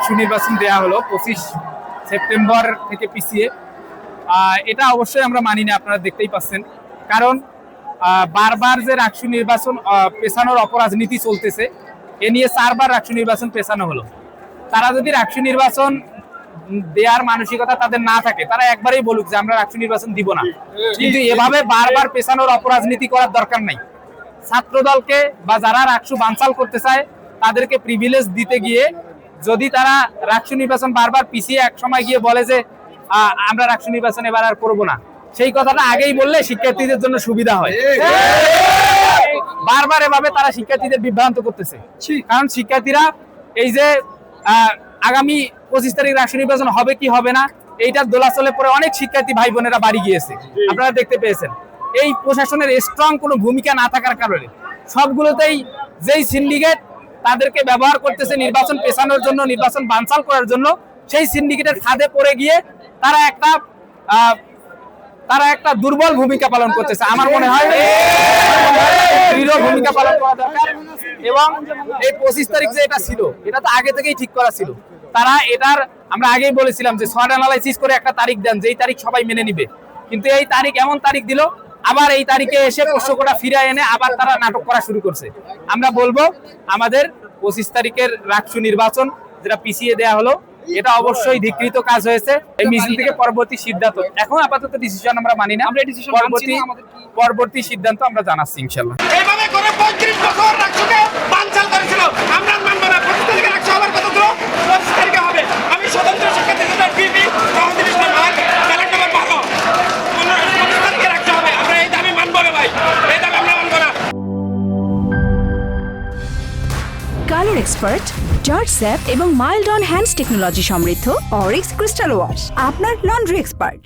রাকসু নির্বাচন দেওয়া হলো 25 সেপ্টেম্বর থেকে পিছিয়ে। এটা অবশ্যই আমরা মানি না, আপনারা দেখতেই পাচ্ছেন। কারণ বারবার যে রাকসু নির্বাচন পেছানোর অপরাজনীতি চলতেছে, এ নিয়ে 4 বার রাকসু নির্বাচন পেছানো হলো। তারা যদি রাকসু নির্বাচন দেওয়ার মানসিকতা তাদের না থাকে, তারা একবারই বলুক যে আমরা রাকসু নির্বাচন দিব না। কিন্তু এভাবে বারবার পেছানোর অপরাজনীতি করার দরকার নাই। ছাত্র দলকে বা যারা রাকসু বানচাল করতে চায় তাদেরকে প্রিভিলেজ দিতে গিয়ে যদি তারা রাকসু নির্বাচন বারবার পিছিয়ে এক সময় গিয়ে বলে যে আমরা রাকসু নির্বাচন এবার আর করবো না, সেই কথাটা আগেই বললে শিক্ষার্থীদের জন্য সুবিধা হয়। বারবার এভাবে তারা শিক্ষার্থীদের বিভ্রান্ত করতেছে। কারণ শিক্ষার্থীরা এই যে আগামী 25 তারিখ রাকসু নির্বাচন হবে কি হবে না, এইটার দোলাচলে পরে অনেক শিক্ষার্থী ভাই বোনেরা বাড়ি গিয়েছে, আপনারা দেখতে পেয়েছেন। এই প্রশাসনের স্ট্রং কোনো ভূমিকা না থাকার কারণে সবগুলোতেই যেই সিন্ডিকেট তাদেরকে ব্যবহার করতেছে নির্বাচন পেছানোর জন্য, নির্বাচন বানচাল করার জন্য, সেই সিন্ডিকেটের ফাঁদে পড়ে গিয়ে তারা একটা দুর্বল ভূমিকা পালন করতেছে। আমার মনে হয় দৃঢ় ভূমিকা পালন করা দরকার। এবং এই 25 তারিখ যে এটা ছিল, এটা তো আগে থেকেই ঠিক করা ছিল। তারা এটার আমরা আগেই বলেছিলাম যে শর্ট অ্যানালাইসিস করে একটা তারিখ দেন, যেই তারিখ সবাই মেনে নিবে। কিন্তু এই তারিখ এমন তারিখ দিল, আবার এই তারিখে এসে প্রশ্নটা ফিরে এনে আবার তারা নাটক করা শুরু করছে। আমরা বলবো আমাদের 25 তারিখের রাকসু নির্বাচন যেটা পিছিয়ে দেয়া হলো, এটা অবশ্যই ধিকৃত কাজ হয়েছে। এই মিছিল থেকে পরবর্তী সিদ্ধান্ত, এখন আপাতত ডিসিশন আমরা মানি না, পরবর্তী সিদ্ধান্ত আমরা জানাচ্ছি ইনশাআল্লাহ। এইভাবে করে 35 বছর রাকসুকে বানচাল করেছিল, আমরা মানব না। 25 তারিখে রাকসু হওয়ার কথা ছিল, 25 তারিখে হবে। আমি স্বতন্ত্র শিক্ষার্থীদের বিপি সহযোগী ভাগ ব্যালট নম্বর 12 25 তারিখে রাকসু হবে। আমরা এই দাবি মানব না ভাই, এই দাবি আমরা মানব না। কালার এক্সপার্ট, জর্জ স্যাপ এবং মাইল্ড অন হ্যান্ডস টেকনোলজি সমৃদ্ধ অরিক্স ক্রিস্টাল ওয়াশ আপনার লন্ড্রি এক্সপার্ট।